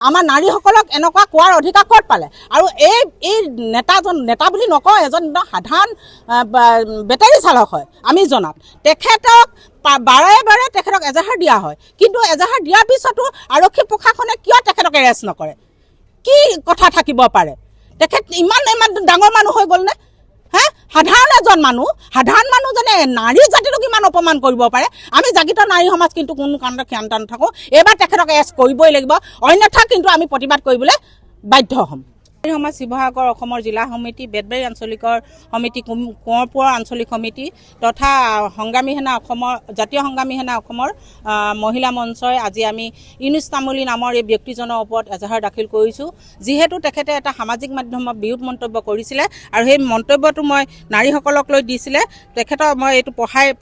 আমাৰ নাৰীসকলক এনেকুৱা কোৱাৰ অধিকাৰ ক'ত পালে আৰু এই নেতা বুলি নকওঁ এজন সাধাৰণ বেটাৰী চালক হয় আমি জনাত তেখেতক বাৰে বাৰে তেখেতক এজাহাৰ দিয়া হয় কিন্তু এজাহাৰ দিয়াৰ পিছতো আৰক্ষী প্ৰশাসনে কিয় তেখেতক এৰেষ্ট নকৰে কি কথা থাকিব পাৰে তেখেত ইমান ডাঙৰ মানুহ হৈ গ'ল নে সাধাৰণ এজন মানুহ যেনে নাৰী জাতিটোক ইমান অপমান কৰিব পাৰে আমি জাগৃত নাৰী সমাজ কিন্তু কোনো কাৰণত ক্ষান্ত নাথাকোঁ এইবাৰ তেখেতক এৰেষ্ট কৰিবই লাগিব অন্যথা কিন্তু আমি প্ৰতিবাদ কৰিবলৈ বাধ্য হ'ম নাৰী সমাজ শিৱসাগৰ অসমৰ জিলা সমিতি বেতবাৰী আঞ্চলিকৰ সমিতি কোঁৱৰপুৰ আঞ্চলিক সমিতি তথা সংগ্ৰামী সেনা অসমৰ জাতীয় সংগ্ৰামী সেনা অসমৰ মহিলা মঞ্চই আজি আমি ইউনুছ তামুলী নামৰ এই ব্যক্তিজনৰ ওপৰত এজাহাৰ দাখিল কৰিছোঁ যিহেতু তেখেতে এটা সামাজিক মাধ্যমত বিৰোধ মন্তব্য কৰিছিলে আৰু সেই মন্তব্যটো মই নাৰীসকলক লৈ দিছিলে তেখেতক মই এইটো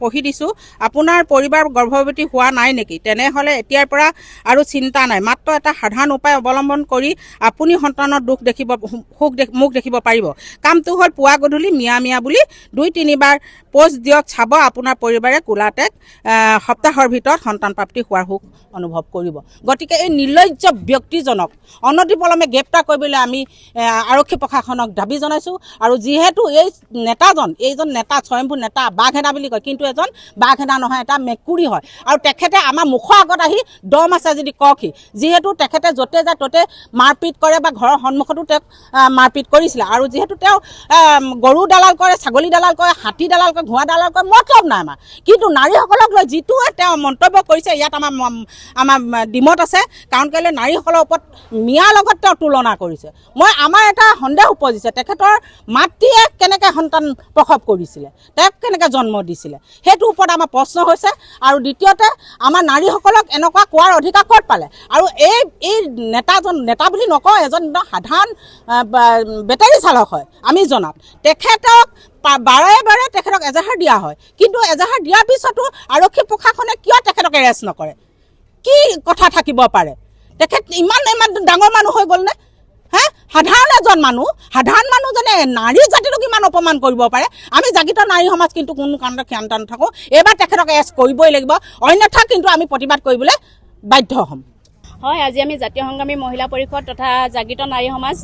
পঢ়ি দিছোঁ আপোনাৰ পৰিবাৰ গৰ্ভৱতী হোৱা নাই নেকি তেনেহ'লে এতিয়াৰ পৰা আৰু চিন্তা নাই মাত্ৰ এটা সাধাৰণ উপায় অৱলম্বন কৰি আপুনি সন্তানৰ দুখ দেখিব মুখ দেখিব পাৰিব কামটো হ'ল পুৱা গধূলি মিয়া বুলি 2-3 বাৰ পোষ্ট দিয়ক চাব আপোনাৰ পৰিবাৰে কোলাটেক সপ্তাহৰ ভিতৰত সন্তান প্ৰাপ্তি হোৱাৰ সুখ অনুভৱ কৰিব গতিকে এই নিৰ্লজ্জ ব্যক্তিজনক অনতিপলমে গ্ৰেপ্তাৰ কৰিবলৈ আমি আৰক্ষী প্ৰশাসনক দাবী জনাইছোঁ আৰু যিহেতু এইজন নেতা স্বয়ম্ভূ নেতা বাঘেদা বুলি কয় কিন্তু এজন বাঘেদা নহয় এটা মেকুৰী হয় আৰু তেখেতে আমাৰ মুখৰ আগত আহি দম আছে যদি কওকহি যিহেতু তেখেতে য'তে যায় ত'তে মাৰপিট কৰে বা ঘৰৰ সন্মুখতো তেওঁক মাৰপিট কৰিছিলে আৰু যিহেতু তেওঁ গৰু দালাল কৰে ছাগলী দালাল কৰে হাতী দালাল কৰে ঘোঁৰা দালাল কৰে মতলব নাই আমাৰ কিন্তু নাৰীসকলক লৈ যিটোৱে তেওঁ মন্তব্য কৰিছে ইয়াত আমাৰ ডিমত আছে কাৰণ কেলৈ নাৰীসকলৰ ওপৰত মিয়াৰ লগত তেওঁ তুলনা কৰিছে আমাৰ এটা সন্দেহ উপজিছে তেখেতৰ মাতৃয়ে কেনেকৈ সন্তান প্ৰসৱ কৰিছিলে তেওঁক কেনেকৈ জন্ম দিছিলে সেইটোৰ ওপৰত আমাৰ প্ৰশ্ন হৈছে আৰু দ্বিতীয়তে আমাৰ নাৰীসকলক এনেকুৱা কোৱাৰ অধিকাৰ ক'ত পালে আৰু এই নেতা বুলি নকওঁ এজন সাধাৰণ বেটাৰী চালক হয় আমি জনাত তেখেতক বাৰে বাৰে তেখেতক এজাহাৰ দিয়া হয় কিন্তু এজাহাৰ দিয়াৰ পিছতো আৰক্ষী প্ৰশাসনে কিয় তেখেতক এৰেষ্ট নকৰে কি কথা থাকিব পাৰে তেখেত ইমান ডাঙৰ মানুহ হৈ গ'ল নে সাধাৰণ এজন মানুহ যেনে নাৰী জাতিটোক ইমান অপমান কৰিব পাৰে আমি জাগৃত নাৰী সমাজ কিন্তু কোনো কাৰণত ক্ষান্ত নাথাকোঁ এইবাৰ তেখেতক এৰেষ্ট কৰিবই লাগিব অন্যথা কিন্তু আমি প্ৰতিবাদ কৰিবলৈ বাধ্য হ'ম হয় আজি আমি জাতীয় সংগ্ৰামী মহিলা পৰিষদ তথা জাগৃত নাৰী সমাজ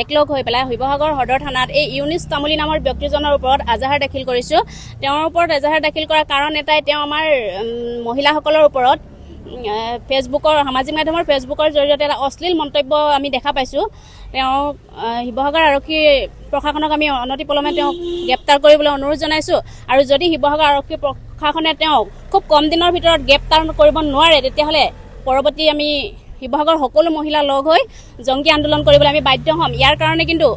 একলগ হৈ পেলাই শিৱসাগৰ সদৰ থানাত এই ইউনুছ তামুলী নামৰ ব্যক্তিজনৰ ওপৰত এজাহাৰ দাখিল কৰিছোঁ তেওঁৰ ওপৰত এজাহাৰ দাখিল কৰাৰ কাৰণ এটাই তেওঁ আমাৰ মহিলাসকলৰ ওপৰত সামাজিক মাধ্যমৰ ফেচবুকৰ জৰিয়তে এটা অশ্লীল মন্তব্য আমি দেখা পাইছোঁ তেওঁ শিৱসাগৰ আৰক্ষী প্ৰশাসনক আমি অনতিপলমে তেওঁক গ্ৰেপ্তাৰ কৰিবলৈ অনুৰোধ জনাইছোঁ আৰু যদি শিৱসাগৰ আৰক্ষী প্ৰশাসনে তেওঁক খুব কম দিনৰ ভিতৰত গ্ৰেপ্তাৰ কৰিব নোৱাৰে তেতিয়াহ'লে পৰৱৰ্তী আমি শিৱসাগৰ সকলো মহিলা লগ হৈ জংকী আন্দোলন কৰিবলৈ আমি বাধ্য হ'ম ইয়াৰ কাৰণে কিন্তু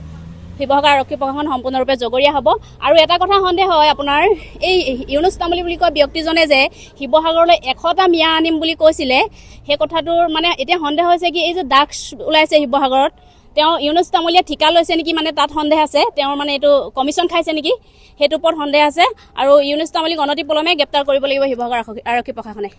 শিৱসাগৰ আৰক্ষী প্ৰশাসন সম্পূৰ্ণৰূপে জগৰীয়া হ'ব আৰু এটা কথা সন্দেহ হয় আপোনাৰ এই ইউনুছ তামুলী বুলি কোৱা ব্যক্তিজনে যে শিৱসাগৰলৈ 100টা মিয়া আনিম বুলি কৈছিলে সেই কথাটোৰ মানে এতিয়া সন্দেহ হৈছে কি এই যে ড্ৰাগছ ওলাইছে শিৱসাগৰত তেওঁ ইউনুছ তামুলীয়ে ঠিকা লৈছে নেকি মানে তাত সন্দেহ আছে তেওঁৰ মানে এইটো কমিশ্যন খাইছে নেকি সেইটোৰ ওপৰত সন্দেহ আছে আৰু ইউনুছ তামুলীক অনতিপলমে গ্ৰেপ্তাৰ কৰিব লাগিব শিৱসাগৰ আৰক্ষী প্ৰশাসনে